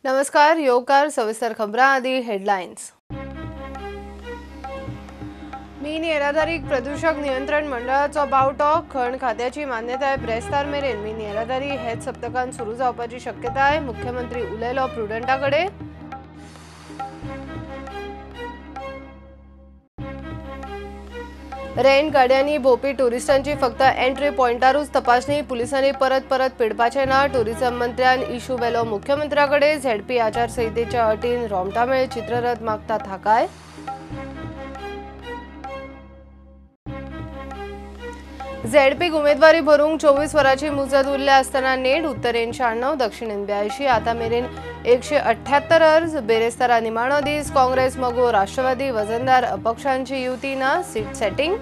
नमस्कार. योगकार सविस्तर खबरां आदी हेडलाइन्स. मीन येरादारी प्रदूषक नियंत्रण मंडळाचो बावटो खण खात्याची मान्यताय ब्रेस्तार मेरेन मीन येरादारी हेच सप्तकांत सुरू जावपाची शक्यताय. मुख्यमंत्री उलयलो प्रुडंटाकडे. रेंट गाड्यांनी भोंवपी टुरिस्टांची फक्त एंट्री पॉइंटारूच तपासणी. पुलिसांनी परत परत पिडपाचे ना. टुरिझम मंत्र्यान इशू वेलो मुख्यमंत्र्याकडे. झेडपी आचारसंहितेच्या अटीन रोमटामेळ चित्ररथ मागता थाकाय. झेडपीक उमेदवारी भरूंक 24 वरांची मुजत उरल्या आसतना नेट. उत्तरेन 96, दक्षिणेन 82, आता मेरेन 178 अर्ज. बेरेस्तारा निमाणो दीस. काँग्रेस मगो राष्ट्रवादी वजनदार अपक्षांची युती ना. Seat setting.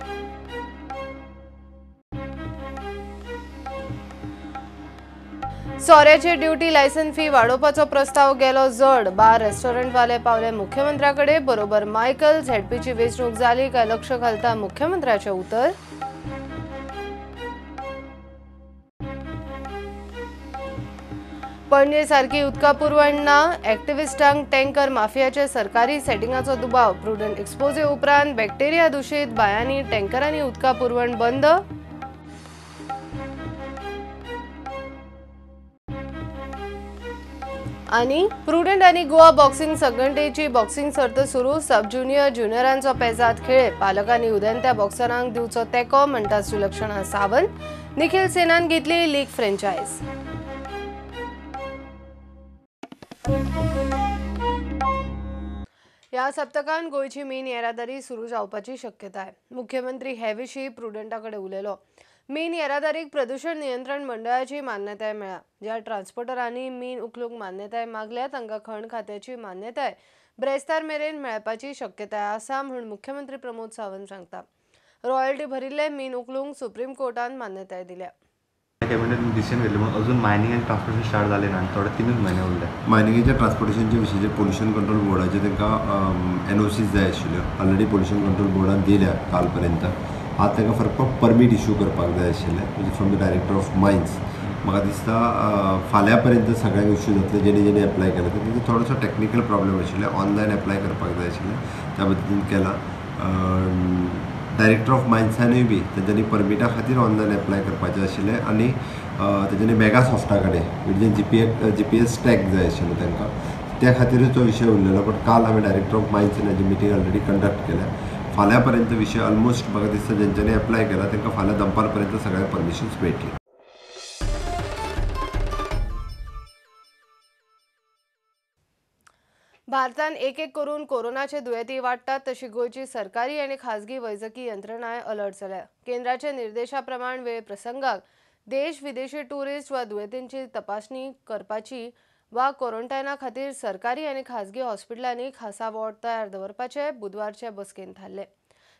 सोऱ्याचे ड्युटी लायसन फी वाडोवपाचो प्रस्ताव गेलो जड. बार रेस्टॉरंट वाले पावले मुख्यमंत्र्याकडे. बरोबर मायकल. झेडपीची वेंचणूक जाली काय लक्ष घालता मुख्यमंत्र्याचे उतर. पणजे सारखी उदका पुरवण ना. एक्टिव्हिस्टांक टँकर माफियाचे सरकारी सेटिंगाचो दुबाव. प्रुडंट एक्सपोजे उपरांत बॅक्टेरिया दूषित बायांनी टँकरांनी उदका पुरवण बंद. आणि प्रुडंट आणि गोवा बॉक्सिंग संघटनेची बॉक्सिंग सर्त सुरू. सब ज्युनियर ज्युनियरांचो पेजात खेळ. पालकांनी उदेंत्या बॉक्सरांक दिवचो तेको म्हणटा सुलक्षणा सावंत. निखिल सेनान घेतली लीग फ्रँचायज. या सप्तकांत गोयची मीन येरादारी सुरू जावपाची शक्यता आहे. मुख्यमंत्री हे विशीं प्रुडंटाकडे उलयलो. मीन येरादारीक प्रदूषण नियंत्रण मंडळाची मान्यताय मेळ्ळा. ज्या ट्रान्सपोर्टरांनी मीन उखलूंक मान्यताय मागल्या तांकां खण खात्याची मान्यताय ब्रेस्तार मेरेन मेळपाची शक्यताय आसा म्हूण मुख्यमंत्री प्रमोद सावंत सांगता. रॉयल्टी भरिल्ले मीन उखलूंक सुप्रीम कोर्टान मान्यताय दिल्या. कॅबिनेट डिसिजन घेतले मग अजून मायनिंग आणि ट्रान्सपोर्टेशन स्टार्ट झाले ना. थोडे 3 महिने उरले. मायनिंगेच्या ट्रान्सपोर्टेशनच्या विशयीचे पोल्युशन कंट्रोल बोर्डाचे तांकां NOCs जाय आशिल्ल्यो. ऑलरेडी पोल्युशन कंट्रोल बोर्डान दिल्या काल पर्यंत. आज तांकां फक्त परमीट इश्यू करपाक जाय आशिल्लें म्हणजे from the director of mines. म्हाका दिसता फाल्यां पर्यंत सगळ्यांक इश्यू जातले जेणे जेणे एप्लाय केला तेंचो थोडोसो टॅक्निकल प्रॉब्लेम आशिल्ले. ऑनलायन एप्लाय करपाक जाय आशिल्लें त्या पद्दतीन केला. डायरेक्टर ऑफ मायन्सानूय बी तेंच्यांनी परमिटा खातीर ऑनलायन एप्लाय करपाचें आशिल्लें आणि तेंच्यांनी मेगा सॉफ्टा कडेन म्हणजे GPS टॅग जाय आशिल्लो तांकां त्या खातीरूच तो विशय उरलेलो. बट काल हांवें डायरेक्टर ऑफ मायन्सान हेजी मिटींग ऑलरेडी कंडक्ट केल्या. फाल्यां पर्यंत विशय ऑलमोस्ट म्हाका दिसता जेंच्यांनी एप्लाय केला तांकां फाल्यां दनपार पर्यंत सगळ्यांक परमिशन्स मेळटली. भारतान एक एक करून कोरोनाचे दुयेंती वाडटात तशी गोयची सरकारी आणि खाजगी वैजकी यंत्रणाय अलर्ट जाल्या. केंद्राच्या निर्देशाप्रमाण वेळ प्रसंगाक देश विदेशी टुरिस्ट वा दुयेंतींची तपासणी करपाची वा क्वारंटायना खातीर सरकारी आणि खाजगी हॉस्पिटलांनी खासा वॉर्ड तयार दवरपाचे बुधवारचे बसकेन थारले.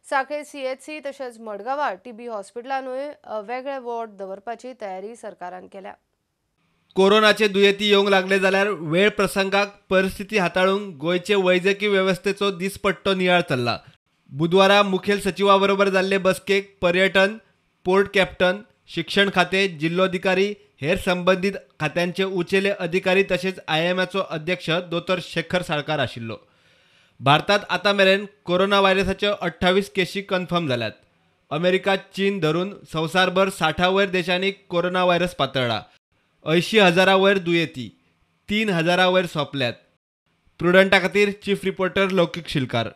सांखळे CHC तशेंच मडगांवां TB हॉस्पिटलांनूय वेगळे वॉर्ड दवरपाची तयारी सरकारान केल्या. कोरोनाचे दुयेंती येवंक लागले जाल्यार वेळ प्रसंगाक परिस्थिती हाताळूंक गोयचे वैजकी वेवस्थेचो दिसपट्टो नियाळ चल्ला. बुधवारा मुखेल सचिवा बरोबर जाल्ले बसकेक पर्यटन, पोर्ट कॅप्टन, शिक्षण खाते, जिल्लोधिकारी, हेर संबंधित खात्यांचे उचेले अधिकारी तशेंच IMAचो अध्यक्ष दोतोर शेखर साळकार आशिल्लो. भारतात आतां मेरेन कोरोना व्हायरसाच्यो 28 केसी कन्फर्म जाल्यात. अमेरिका, चीन धरून संवसारभर 60 वयर देशांनी कोरोना व्हायरस पातळ्ळा. 80,000 वयर दुयेंती, 3,000 वयर सोंपल्यात. प्रुडंटा खातीर चीफ रिपोर्टर लौकीक शिलकार.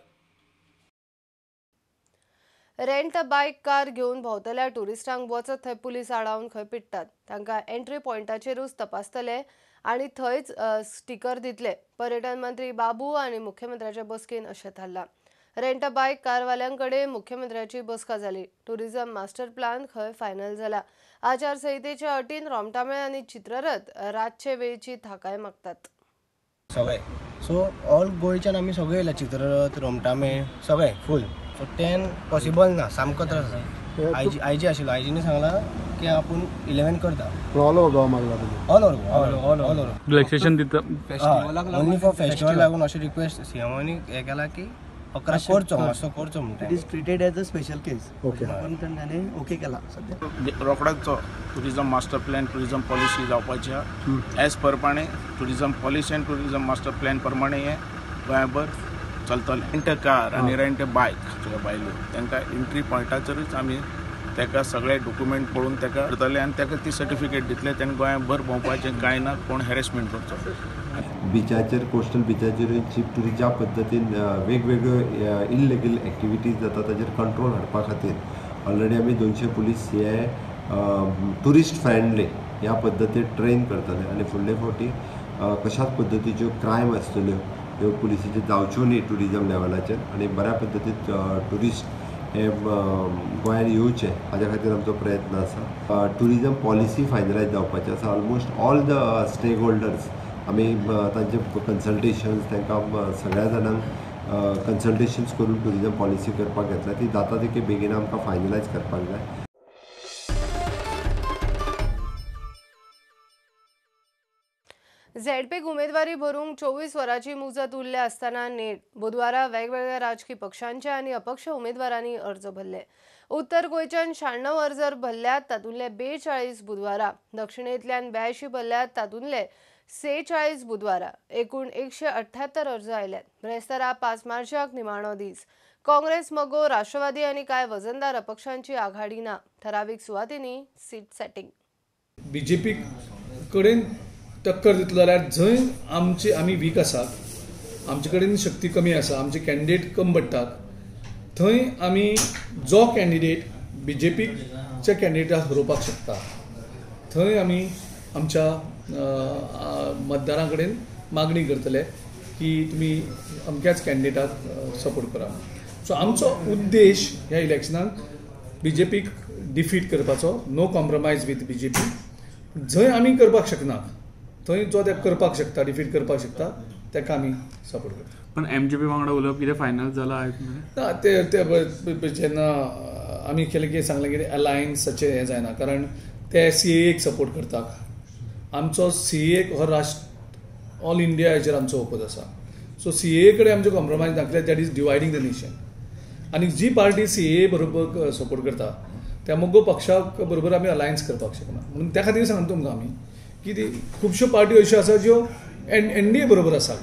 रेंट बायक कार घेऊन भोंवतल्या टुरिस्टांक वचत थंय पुलीस आडावन खंय पिट्टात. तांकां एंट्री पॉइंटाचेरूच तपासतले आणि थंयच स्टिकर दितले. पर्यटन मंत्री बाबू आणि मुख्यमंत्र्याच्या बसकेन अशें थारलां. रेंट बायक कारवाल्यांकडे मुख्यमंत्र्याची बसका जाली. टुरिझम मास्टर प्लान खंय फायनल जाला. आचारसंहितेच्या अटीन रोमटामेळ आणि चित्ररथ रातचे वेळची थाकाय मागतात. सगळे सो ऑल गोंयच्यान आमी सगळे येयला. चित्ररथ, रोमटामेळ सगळे फूल. सो तेन पॉसिबल ना. सामको त्रास जाता. आयजी आशिल्लो. आयजीने सांगला की आपूण 11 करता. ऑल ओवर गोवा मागला ऑल ओवर रिलॅक्सेशन दिता ओन्ली फॉर फेस्टिवल लागून अशी रिक्वेस्ट CMOनी हे केला की 11 करचो मातसो करचो म्हणटा it is treated as a special case. Okay. पण ताणें ओके केला सध्या. रोखडोच tourism master plan tourism policy जावपाची एज परमाणे टुरिजम पॉलिसी आनी टुरिजम मास्टर प्लॅन प्रमाणे हे गोंयभर चलतलें. रेंट कार आनी रेंट बायक बायलो तांकां एंट्री पॉयंटाचेरूच आमी ताका सगळे डॉक्युमेंट पळोवन ताका करतले आनी ताका ती सर्टिफिकेट दितले तेन्ना गोंयभर भोंवपाचें कांय ना, कोण हॅरेसमेंट करचो. बिचाचेर कोस्टल बिचाचेर चीप टुरिस्ट ज्या पद्दतीन वेगवेगळ्यो इल्लिगल एक्टिविटीज जाता ताचेर कंट्रोल हाडपा खातीर ऑलरेडी आमी 200 पुलीस हे टुरिस्ट फ्रेंडली ह्या पद्दतीन ट्रेन करतले आनी फुडले फावटी कशाच पद्दतीच्यो क्रायम आसतल्यो ह्यो पुलिसेच्यो जावच्यो न्ही टुरिजम लेवलाचेर आनी बऱ्या पद्दतीन टुरिस्ट हे गोंयांत येवचे हाज्या खातीर आमचो प्रयत्न आसा. टुरिजम पॉलिसी फायनलायज जावपाची आसा. Almost all the stakeholders आमी तांचे कन्सल्टेशन्स तांकां सगळ्या जाणांक कन्सल्टेशन्स करून टुरिजम पॉलिसी करपाक घेतल्या. ती जाता तितके बेगीन आमकां फायनलायज करपाक जाय. झेडपीक उमेदवारी भरूंक 24 वरांची मुजत उरल्या आसतना नेट बुधवारा वेगवेगळ्या राजकी पक्षांचे आनी अपक्ष उमेदवारांनी अर्ज भरले. उत्तर गोंयच्यान 96 अर्ज भरल्यात, तातूंतले 42 बुधवारा. दक्षिणेंतल्यान 82 भरल्यात, तातूंतले 46 बुधवारा. एकूण 178 अर्ज आयल्यात. ब्रेस्तारा 5 मार्चाक निमाणो दीस. काँग्रेस मगो राष्ट्रवादी आनी कांय वजनदार अपक्षांची आघाडी ना. ठरावीक सुवातींनी सीट सेटिंग. बीजेपी कडेन टक्कर दितलो जाल्यार जंय आमी वीक आसात, आमचे कडेन शक्ती कमी आसा, आमचे कॅन्डिडेट कमी पडटात, थंय आमी जो कॅन्डिडेट बीजेपीच्या कॅन्डिडेटाक हरोवपाक शकता थंय आमी आमच्या मतदारां कडेन मागणी करतले की तुमी अमक्याच कॅन्डिडेटाक सपोर्ट करा. सो आमचो उद्देश ह्या इलेक्शनाक बीजेपीक डिफीट करपाचो. No compromise with BJP. जंय आमी करपाक शकनात थंय जो ते करपाक शकता, डिफीट करपाक शकता, ताका आमी सपोर्ट करता. पण एमजीपी वांगडा उलोवप कितें फायनल जाला ना ते जेन्ना आमी केलें की सांगलें की अलायन्साचें हें जायना, कारण ते सीएक सपोर्ट करतात. आमचो सीए हो राष्ट्र ऑल इंडिया हेचेर आमचो ओपोज आसा. सो सीए कडेन आमचो कॉम्प्रमायज नासले. That is dividing the nation. आनी जी पार्टी सीए बरोबर सपोर्ट करता त्या मगो पक्षाक बरोबर आमी अलायन्स करपाक शकना. म्हणून त्या खातीर सांगता तुमकां आमी की खुबश्यो पार्टी अश्यो आसा ज्यो एनडीए बरोबर आसा.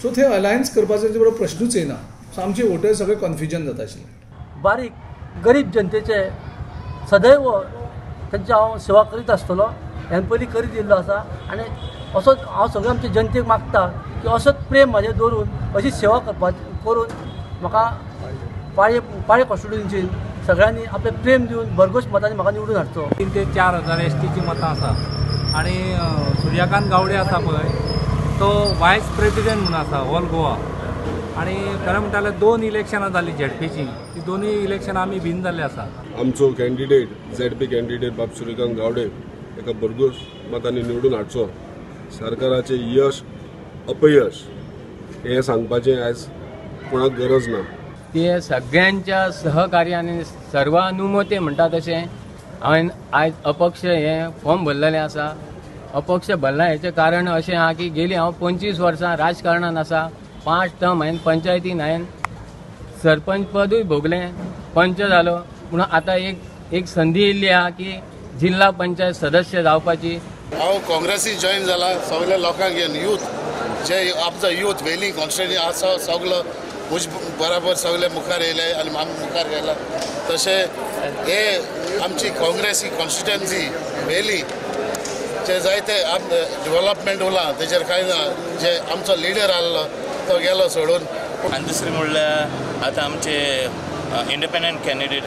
सो थंय अलायन्स करपाचो बरोबर प्रश्नूच येना. सो आमचे वोटर सगळे कन्फ्युजन जाता आशिल्ले. बारीक गरीब जनतेचे सदैव तांची हांव सेवा करीत आसतलो. हे पयलीं करीत येयल्लो आसा आनी असोच हांव सगळ्या आमच्या जनतेक मागता की असोच प्रेम म्हाजें दवरून अशी सेवा करून म्हाका पाळये कॉन्स्टिट्युएन्सीन सगळ्यांनी आपले प्रेम दिवन भरघोस मतांनी म्हाका निवडून हाडचो. 3 ते 4,000 एसटीची मतां आसा आनी सुर्यकांत गावडे आसा पळय तो वायस प्रेसिडेंट म्हणून आसा ऑल गोवा. आनी खरें म्हणटाले 2 इलेक्शनां जाल्लीं झेडपीची. ती दोनूय इलेक्शनां आमी भिन्न जाल्ले आसा. आमचो कॅन्डिडेट झेडपी कॅन्डिडेट बाब सूर्यकांत गावडे एका भरघोस मतांनी निवडून हाडचो. सरकाराचे यश अपयश हे सांगपाचें आयज कोणाक गरज ना. ते सगळ्यांच्या सहकार्याने सर्वानुमते म्हणटा तशें हांवें आयज अपक्ष हे फॉर्म भरलेलें आसा. अपक्ष भरला हेचें कारण अशें आहा की गेलीं हांव 25 वर्सां राजकारणांत आसा. 5 टर्म हांवें पंचायतीन हांवें सरपंच पदूय भोगलें, पंच जालो. पूण आतां एक संदी येयल्ली आहा की जिल्हा पंचायत सदस्य जावपाची. हांव काँग्रेसी जॉईन जाला. सगळ्या लोकांक घेवन यूथ जे आमचो यूथ वेली कॉन्स्टिट्युएन्सी आसा सगळो मुज बराबर सगळे मुखार येयले आनी मुखार गेला. तशें हे आमची काँग्रेसी कॉन्स्टिट्युएन्सी वेली जे जायते डेव्हलपमेंट उरला तेजेर कांय ना. जे आमचो लिडर आसलो तो गेलो सोडून. आनी दुसरें म्हणल्यार आतां आमचे इंडिपेंडंट कॅन्डिडेट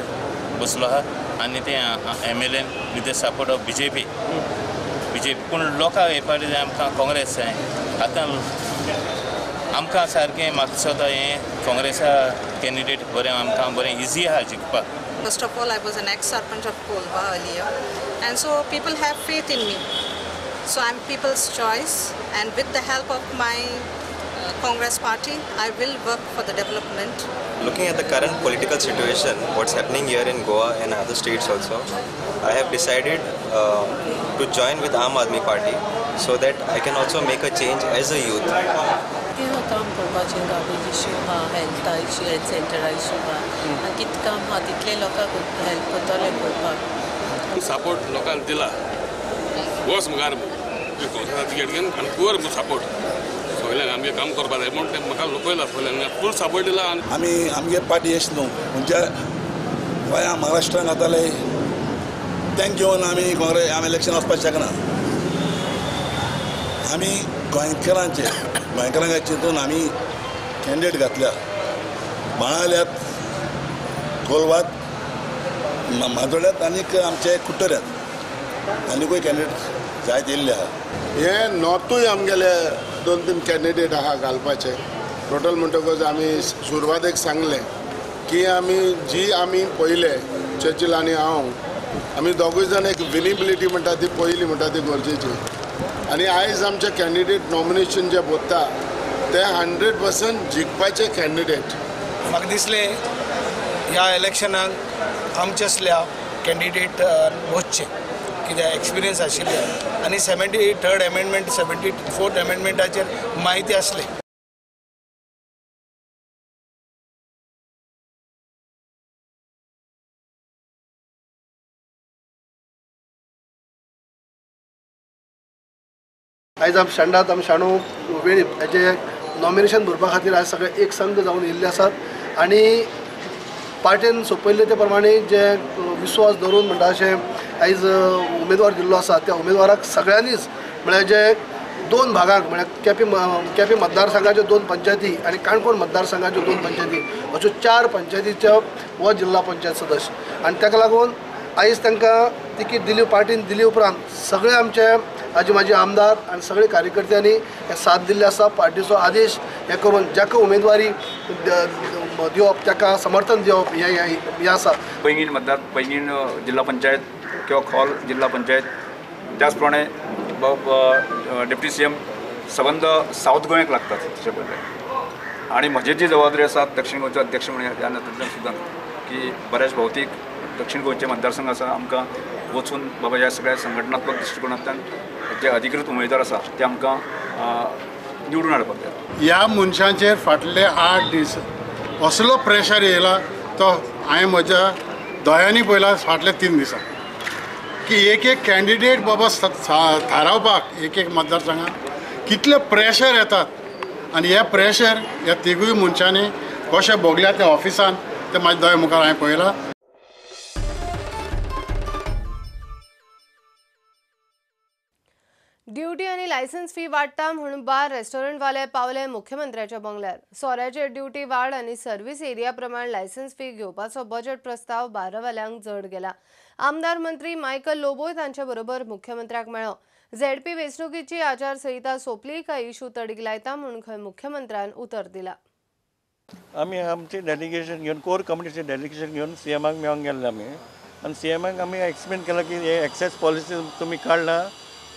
बसलो आहा आनी ते MLA with the support of BJP. पूण लोकांक हे फावटी आमकां काँग्रेस जाय. आतां आमकां सारकें म्हाका दिसता हें काँग्रेसा कॅन्डिडेट बरें आमकां बरें इजी आहा जिखपाक. First of all, I was an ex-sarpanch of Kolba earlier, and so people have faith in me. So I'm people's choice, and with the help of my Congress party, I will work for the development. Looking at the current political situation, what's happening here in Goa and other states also, I have decided to join with Aam Aadmi Party so that I can also make a change as a youth. कितें काम करपाचें garbage issue आहा हेल्था issue health सेंटरा issue आहा आनी कितें काम आहा तितले लोकांक हेल्प करतले करपाक सपोर्ट लोकांक दिला वच मुखार टिकेट घेवन आनी कर सपोर्ट सगळ्यांक आमगे काम करपा जाय म्हूण म्हाका लोकयला सगळ्यांक फूल सपोर्ट दिला आमी आमगे पार्टी अशें न्हू म्हणजे गोंया महाराष्ट्रान जाताले तेंक घेवन आमी काँग्रेस आमी इलेक्शन वचपाक शकना आमी गोंयकारांक चिंतून आमी कॅन्डिडेट घातल्या बाळाल्यात कोलवात माजोड्यात आनीक आमचे कुट्टऱ्यात आनीकूय कॅन्डिडेट जायत येयल्ले आहा हे नॉर्थूय आमगेले 2-3 कॅन्डिडेट आहा घालपाचे टोटल म्हणटकच आमी सुरवातेक सांगलें की आमी पयले चर्चिल आनी हांव आमी दोगूय जाण एक विनिबिलिटी म्हणटा ती पयली म्हणटा ती गरजेची आनी आयज आमचे कॅन्डिडेट नॉमिनेशन जे बसता ते 100% जिखपाचे कॅन्डिडेट म्हाका दिसलें ह्या इलेक्शनाक आमचे असल्या कॅन्डिडेट वचचे कित्याक एक्सपिरियन्स आशिल्ले आनी 73rd अमेंडमेंट 74th अमेंडमेंटाचेर म्हायती आसली आयज आमी शेंडात आमी शाणू वेळ हेजे नॉमिनेशन भरपा खातीर आयज सगळे एक संघ जावन येयल्ले आसात आनी पार्टीन सोपयल्ले ते प्रमाणे जे विश्वास धरून म्हणटा अशें आयज उमेदवार दिल्लो आसा त्या उमेदवाराक सगळ्यांनीच म्हळ्यार जे 2 भागांक म्हळ्यार केपी मतदारसंघाच्यो 2 पंचायती आनी काणकोण मतदारसंघाच्यो 2 पंचायती अश्यो 4 पंचायतीच्यो हो जिल्हा पंचायत सदस्य आनी ताका लागून आयज तांकां तिकीट दिली पार्टीन दिली उपरांत सगळे आमचे आजी माजी आमदार आनी सगळे कार्यकर्त्यांनी हे साथ दिल्ले आसा पार्टीचो आदेश हे करून जाका उमेदवारी दिवप ताका समर्थन दिवप हे आसा पैंगीण जिल्हा पंचायत किंवा खोल जिल्हा पंचायत त्याच प्रमाणे डेप्युटी CM संबंध साऊथ गोंयाक लागतात तशें पळयलें आनी म्हजी जी जबाबदारी आसा दक्षिण गोंयचो अध्यक्ष म्हणून ह्या नदरेंतल्यान सुद्दां की बऱ्याच भौतीक दक्षिण गोंयचे मतदारसंघ आसा आमकां वचून बाबा ह्या सगळ्या संघटनात्मक दृश्टिकोनांतल्यान जे अधिकृत उमेदवार आसा ते आमकां निवडून हाडपाक जाय ह्या मनशांचेर फाटले 8 दीस असलो प्रेशर येयला तो हांवें म्हज्या दोळ्यांनी पळयला फाटले 3 दिसां की एक कॅन्डिडेट बाबा थारावपाक एक मतदारसंघात कितले प्रेशर येतात आनी हे प्रेशर ह्या तिगूय मनशांनी कशें भोगल्या त्या ऑफिसान ते म्हाज्या दोळ्या मुखार हांवें पळयलां ड्युटी आणि लायसन्स फी वाडटा म्हणून बार रेस्टॉरंटवाले पावले मुख्यमंत्र्याच्या बंगल्यार सोऱ्याचे ड्युटी वाड आणि सर्व्हिस एरिया प्रमाण लायसन्स फी घेवपाचो बजेट प्रस्ताव बारावाल्यांक जड गेला आमदार मंत्री मायकल लोबोय तांच्या बरोबर मुख्यमंत्र्याक मेळ्ळो ZP वेंचणुकीची आचारसंहिता सोंपली काय इशू तडीक लायता म्हणून खंय मुख्यमंत्र्यान उतर दिला आमी आमचे डेलिगेशन घेवन कोर कमिटीचे डेलिगेशन घेवन CMाक मेळोंक गेल्ले आमी आनी CMाक आमी एक्सप्लेन केला की हे एक्सेस पॉलिसी तुमी काडला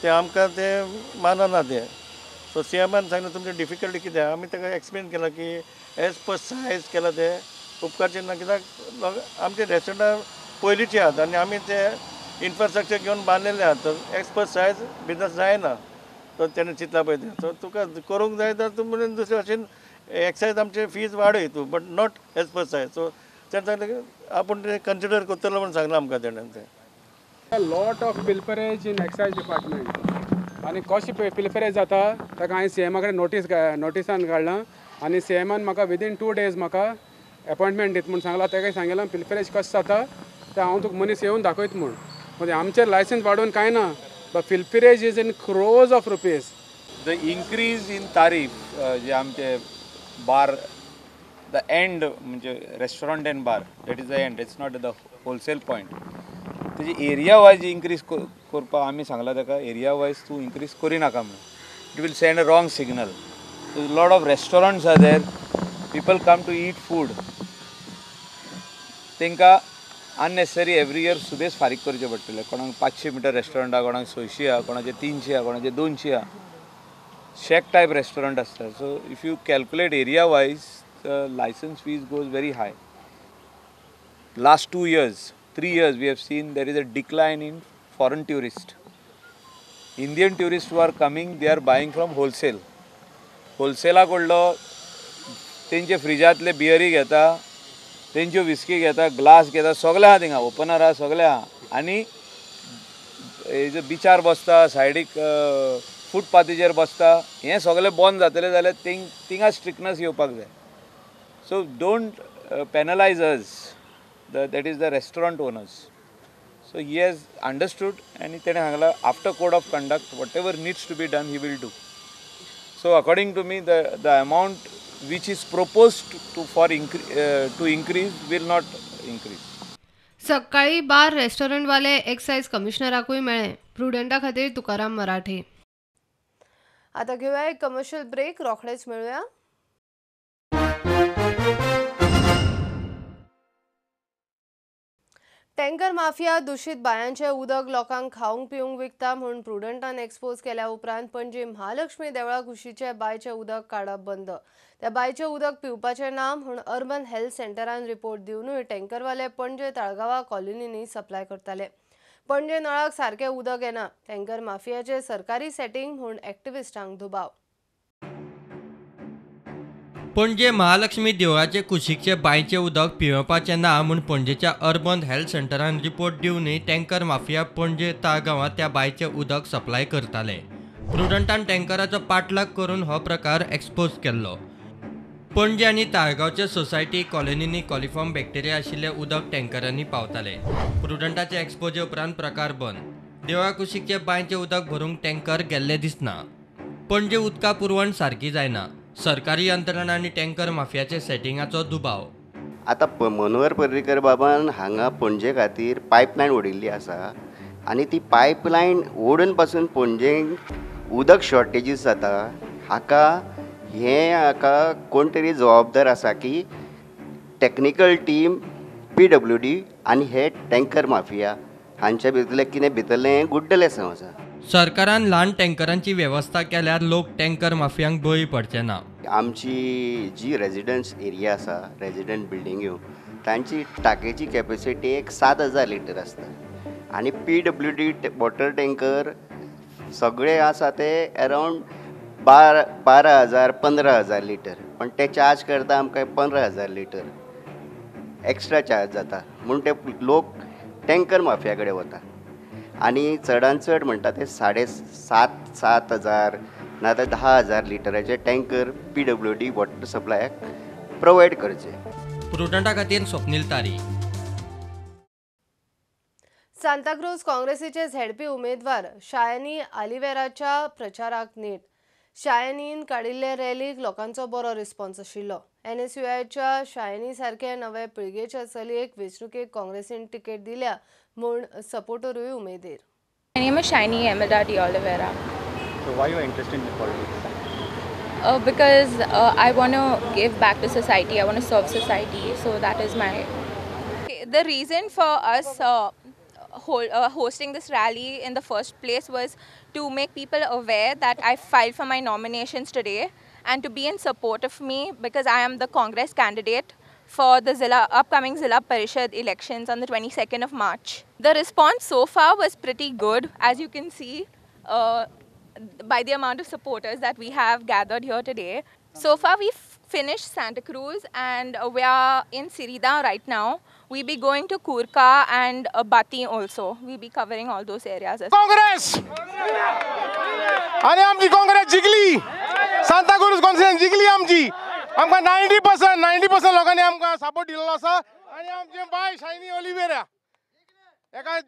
ते आमकां ते मानना ते सो CMान सांगलें तुमचे डिफिकल्टी कितें आमी ताका एक्सप्लेन केला की एज पर सायज केला ते उपकारचे ना कित्याक आमचे रेस्टॉरंटां पयलींचे आहात आनी आमी ते इन्फ्रास्ट्रक्चर घेवन बांदलेले आहात तर एज पर सायज बिजनस जायना तो तेणें चिंतला पळय तें सो तुका करूंक जाय तर तूं म्हणून दुसरे भशेन एक्सायज आमचे फीज वाडय तूं but not as per size so तेणें सांगलें आपूण ते कन्सिडर करतलो म्हणून सांगलां आमकां तेणें तें lot of pilferage in excise department आनी कशें पिल्फरेज जाता ताका हांवें CMा कडेन नोटिसान काडलां आनी CMान म्हाका विदीन 2 days म्हाका अपॉयंटमेंट दित म्हणून सांगलां ताका सांगलां पिल्फरेज कशें जाता तें हांव तुका मनीस येवन दाखयत म्हूण म्हणजे आमचेर लायसन्स वाडोवन कांय ना but pilferage is in crores of rupees. The increase in tariff जे आमचे बार द एंड म्हणजे restaurant and bar that is the end it's not the wholesale point तेजी एरिया वायज इन्क्रीज करपाक आमी सांगलां ताका एरिया वायज तूं increase करिनाका म्हणून it will send a wrong signal lot of restaurants are there people come to eat food तांकां unnecessary every year सुबेज फारीक करचे पडटले कोणाक 500 मीटर रेस्टॉरंट आहा कोणाक 600 आहा कोणाचे 300 आहा कोणाचे 200 आहा शेक टायप रेस्टॉरंट आसता so if you calculate area wise the licence fees goes very high last 2 years 3 years we have seen there is a decline in foreign tourists Indian tourist who are coming they are buying from होलसेलाक व्हडलो तेंचे फ्रिजांतले बियरी घेता, तेंच्यो whisky घेता, glass घेता, सगळे आहा थिंगा, opener आहा, सगळे आहा. आनी बिचार बसता, सायडीक फुटपाथीचेर बसता. हें सगळें बंद जातलें जाल्यार थिंगा स्ट्रिक्टनेस येवपाक जाय. So don't penalise us, that is the restaurant owners. So he has understood and तेणे सांगला after code of conduct whatever needs to be done he will do. So according to me the amount which is proposed to increase will not increase. सकाळी बार रेस्टॉरंटवाले excise कमिशनराकूय मेळ्ळे. प्रुडंटा खातीर तुकाराम मराठे. आता घेऊया एक commercial break, रोखडेच मिळूया. Tanker mafia दूषित बायांचे उदक लोकांक खावंक पिवंक विकता म्हणून प्रुडंटान एक्सपोज केल्या उपरांत पणजी महालक्ष्मी देवळा कुशीचे बांयचे उदक काडप बंद. त्या बांयचे उदक पिवपाचें ना म्हूण अर्बन हेल्थ सेंटरान रिपोर्ट दिवनूय टँकरवाले पणजे ताळगांवां कॉलनींनी सप्लाय करताले. पणजे नळाक सारकें उदक येना. टँकर माफियाचे सरकारी सेटिंग म्हूण एक्टिव्हिस्टांक दुबाव. पणजे महालक्ष्मी देवळाचे कुशीकचे बांयचे उदक पिवपाचें ना म्हूण पणजेच्या अर्बन हेल्थ सेंटरान रिपोर्ट दिवनूय टँकर माफिया पणजे ताळगांवां त्या बांयचे उदक सप्लाय करताले. प्रुडंटान टँकराचो पाठलाग करून हो प्रकार एक्सपोज केल्लो. पणजे आनी ताळगांवचे सोसायटी कॉलनींनी कॉलिफॉर्म बॅक्टेरिया आशिल्लें उदक टँकरांनी पावताले. प्रुडंटाचे एक्सपोजे उपरांत प्रकार बंद. देवळा कुशीकचे बांयचे उदक भरूंक टँकर गेल्ले दिसना. पणजे उदका पुरवण सारकी जायना. सरकारी यंत्रणा आनी टँकर माफियाचे सेटिंगाचो दुबाव. आतां मनोहर पर्रीकर बाबान हांगा पणजे खातीर पायपलायन ओडिल्ली आसा आनी ती पायपलायन ओडून पासून पणजेक उदक शॉर्टेजीस जाता. हाका कोण तरी जबाबदार आसा की टॅक्निकल टीम PWD आनी हे टँकर माफिया हांच्या भितरलें गुड्डलें समजा. सरकारान ल्हान टँकरांची वेवस्था केल्यार लोक टँकर माफियांक बळी पडचे ना. आमची जी रेजिडन्स एरिया आसा, रेजिडंट बिल्डिंग्यो, तांची टाकेची कॅपेसिटी एक 7,000 लिटर आसता आनी PWD वॉटर टँकर सगळे आसा ते अरावंड 12,000 15,000 लिटर. पण ते चार्ज करता आमकां 15,000 लिटर एक्स्ट्रा चार्ज जाता म्हूण ते लोक टँकर माफिया कडेन वता आनी चडांत चड म्हणटा ते 7,500 ना तर 10,000 लिटराचे टँकर PWD वॉटर सप्लायाक प्रोवायड करचे. प्रुडंटा खातीर स्वप्नील तारी. सांताक्रूज काँग्रेसीचे झेडपी उमेदवार शायनी आलिवेराच्या प्रचाराक नेट. शायनीन काडिल्ले रॅलीक लोकांचो बरो रिस्पॉन्स आशिल्लो. NSUIच्या शायनी सारके नवे पिळगेच्या चलयेक वेंचणुकेक काँग्रेसीन तिकेट दिल्या म्हूण सपोर्टरूय उमेदीर. My name is Shiny Imelda de Oliveira. So why you are interested in politics? Because I want to give back to society. I want to serve society. So that is my... The reason for us hosting this rally in the first place was to make people aware that I filed for my nominations today and to be in support of me because I am the Congress candidate for the upcoming Zilla Parishad elections on the 22nd of March. The response so far was pretty good, as you can see by the amount of supporters that we have gathered here today. So far we've finished Santa Cruz and we are in Sirida right now. We'll be going to Kurka and Bati also. We'll be covering all those areas. Congress! आणि आमची काँग्रेस जिंकली. Santa cruise constituency जिंकली आमची. आमकां 90% लोकांनी आमकां support दिल्लो आसा आनी आमचे बाय शायनी ऑलिवेरा एका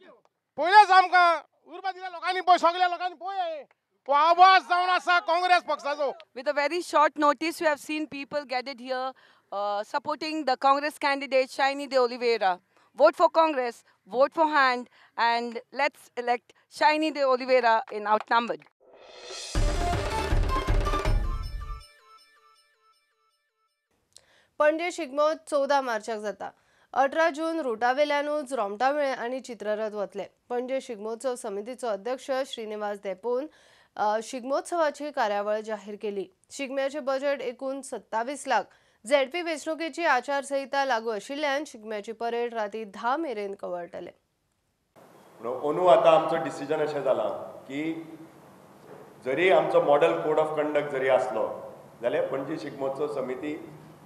पयलेच आमकां उर्बा दिल्या लोकांनी पळय सगळ्या लोकांनी पळय तो आवाज जावन आसा काँग्रेस पक्षाचो. With a very short notice, we have seen people gathered here supporting the Congress candidate Shiny de Oliveira. Vote for Congress, vote for hand, and let's elect Shiny de Oliveira in outnumbered. पणजे शिगमोत्सव 14 मार्चाक जाता. 18 जून रुटावेल्यानूच रोमटामेळ आणि चित्ररथ वतले. पणजे शिगमोत्सव समितीचो अध्यक्ष श्रीनिवास देपून शिगमोत्सवाची कार्यावळ जाहीर केली. शिगम्याचे बजेट एकूण 27 लाख. झेडपी वेंचणुकेची आचारसंहिता लागू आशिल्ल्यान शिगम्याची परेड राती 10 मेरेन कवळटले. अंदू आतां आमचो डिसिजन अशें जालां की जरी आमचो मॉडल कोड ऑफ कंडक्ट जरी असलो जाल्यार पणजी शिगमोत्सव समिती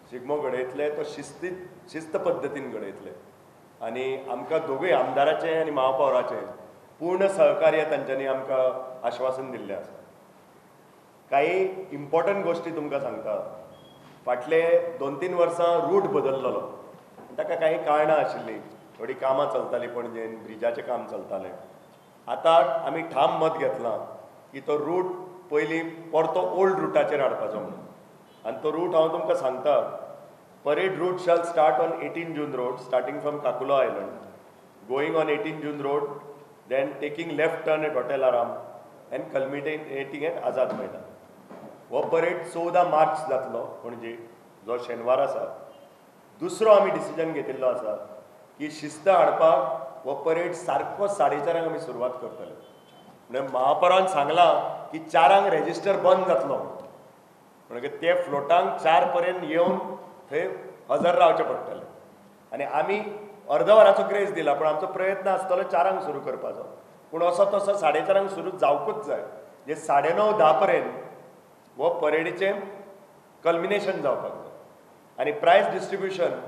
शिगमो घडयतले तो शिस्त पद्दतीन घडयतले आनी आमकां दोगूय आमदाराचें आनी महापौराचें पूर्ण सहकार्य तांच्यांनी आमकां आश्वासन दिल्लें आसा. काही इम्पॉर्टंट गोश्टी तुमकां सांगता. फाटले 2-3 वर्सां रूट बदललेलो, ताका काही कारणां आशिल्लीं. थोडी कामां चलतालीं पणजेन, ब्रिजाचें काम चलतालें. आतां आमी ठाम मत घेतलां की तो रूट पयलीं परतो ओल्ड रुटाचेर हाडपाचो म्हणून. आनी तो रूट हांव तुमकां सांगता. Parade route shall start on 18 June road, starting from Caculo island, going on 18 June road, then taking left turn at hotel Aram and culminating at Azad Maidan. हो परेड 14 मार्च जातलो पणजे, जो शेनवार आसा. दुसरो आमी डिसिजन घेतिल्लो आसा की शिस्त हाडपाक हो परेड सारको 4:30 आमी सुरवात करतले. म्हणजे महापौरान सांगलां की 4 रेजिस्टर बंद जातलो, म्हणजे ते फ्लोटांक 4 पर्यंत येवन थंय हजर रावचें पडटलें. आनी आमी अर्द वराचो ग्रेस दिला, पण आमचो प्रयत्न आसतलो 4 सुरू करपाचो. पूण असो तसो 4:30 सुरू जावकूच जाय. जे 9:30-10 पर्यंत हो परेडीचें कल्मिनेशन जावपाक जाय. आनी प्रायज डिस्ट्रिब्युशन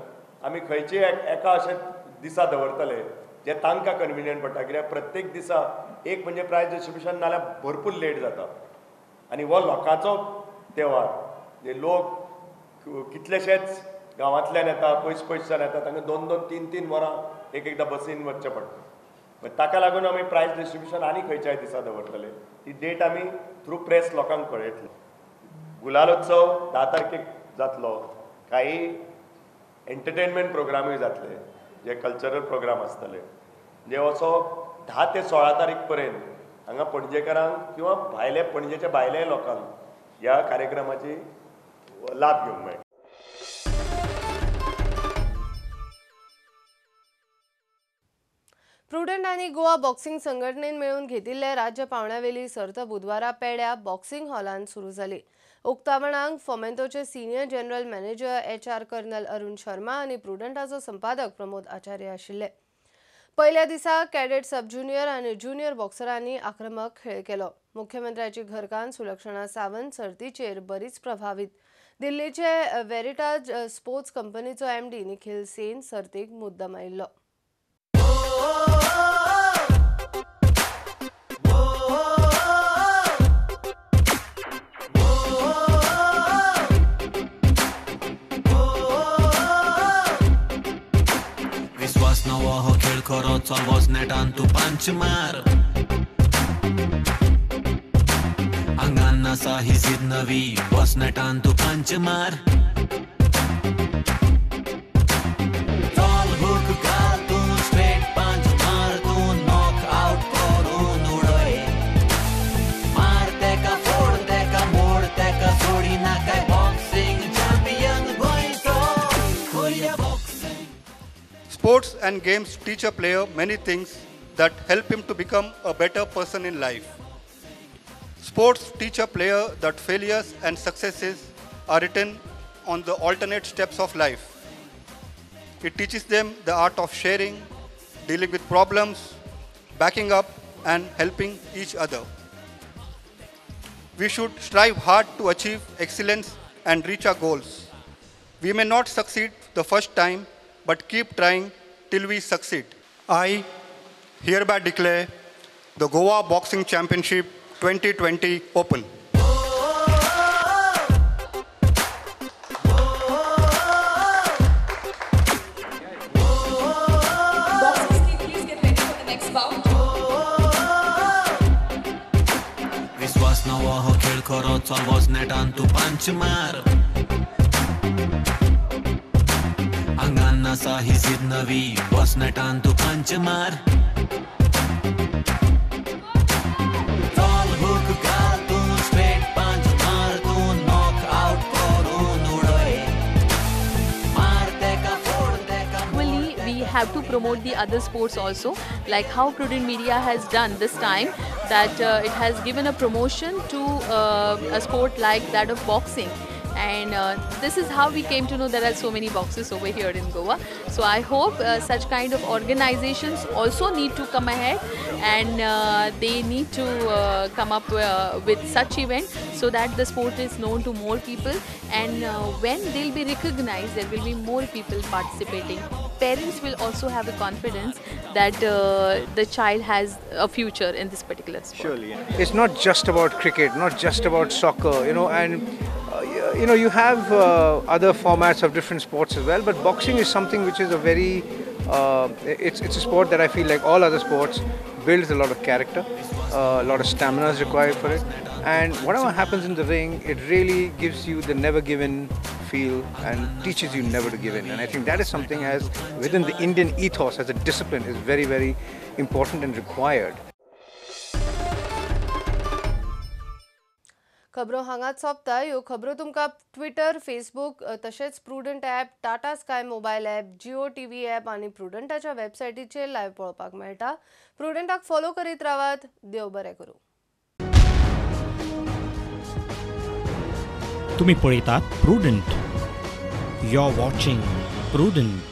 आमी खंयचे एका अशें दिसा दवरतले जे तांकां कन्विनियंट पडटा. कित्याक प्रत्येक दिसा एक म्हणजे प्रायज डिस्ट्रिब्युशन नाल्यार भरपूर लेट जाता. आनी हो लोकांचो तेवार, जे लोक कितलेशेच गांवांतल्यान येता, पयसच्यान येता, तांकां 2-2, 3-3 वरां एकदां बसीन वचचें पडटा. ताका लागून आमी प्रायज डिस्ट्रिब्युशन आनी खंयच्याय दिसा दवरतले. ती डेट आमी थ्रू प्रेस लोकांक कळयतले. गुलाल उत्सव 10 तारखेक जातलो. काही एंटरटेनमेंट प्रोग्रामूय जातले, जे कल्चरल प्रोग्राम आसतले. जे असो 10 ते 16 तारीख पर्यंत हांगा पणजेकारांक किंवा भायले पणजेच्या भायल्या लोकांक ह्या कार्यक्रमाची लाभ घेवंक मेळटा. प्रुडंट आणि गोवा बॉक्सिंग संघटनेन मेळून घेतिल्ले राज्य पावंड्यावेली सर्त बुधवारा पेड्या बॉक्सिंग हॉलांत सुरू जाली. उक्तावणाक फोमेंतोचे senior general manager HR colonel Arun Sharma आणि प्रुडंटाचो संपादक प्रमोद आचार्य आशिल्ले. पहिल्या दिसा कॅडेट सब ज्युनियर आणि ज्युनियर बॉक्सरांनी आक्रमक खेळ केलो. मुख्यमंत्र्याची घरकान्न सुलक्षणा सावंत सर्तीचेर बरीच प्रभावित. दिल्लीचे वेरिटाज स्पोर्ट्स कंपनीचो MD निखिल सेन सर्तीक मुद्दम आयिल्लो. विश्वास नवो हो खेळ करो चलवोच नेटान तू पंच मार. आंगान नासा ही जिद नवी वच नेटान तू पंच मार. Sports and games teach a player many things that help him to become a better person in life. Sports teach a player that failures and successes are written on the alternate steps of life. It teaches them the art of sharing, dealing with problems, backing up and helping each other. We should strive hard to achieve excellence and reach our goals. We may not succeed the first time, but keep trying till we succeed. I hereby declare the Goa Boxing Championship 2020 open. विश्वास नवो हो खेळ करो चलवोच नेटान तू पंच मार. आंगान NASA ही जिद नवी वच नेटान तू पंच मार. चल हुक घाल तू स्ट्रेट पंच मार तू नॉक आउट करून उडय. मार तेका फोड तेका. We have to promote the other sports also, like how Prudent Media has done this time, that it has given a promotion to a sport like that of boxing. and this is how we came to know there are so many boxes over here in Goa. So I hope such kind of organizations also need to come ahead, and they need to come up with such event so that the sport is known to more people, and when they'll be recognized, there will be more people participating. Parents will also have the confidence that the child has a future in this particular sport. Surely, it's not just about cricket, not just about soccer, and you have other formats of different sports as well. But boxing is something which is a very, it's a sport that I feel like all other sports builds a lot of character, a lot of stamina is required for it, and whatever happens in the ring, it really gives you the never given feel and teaches you never to give in. And I think that is something as within the Indian ethos as a discipline is very, very important and required. खबरो हांगाच सोंपता. ह्यो खबरो तुमकां Twitter, Facebook तशेंच prudent app, Tata sky mobile app, Jio TV app आनी प्रुडंटाच्या वेबसायटीचेर live पळोवपाक मेळटा. प्रुडंटाक फॉलो करीत रावात. देव बरें करूं. तुम्ही पळयतात Prudent. You are watching prudent.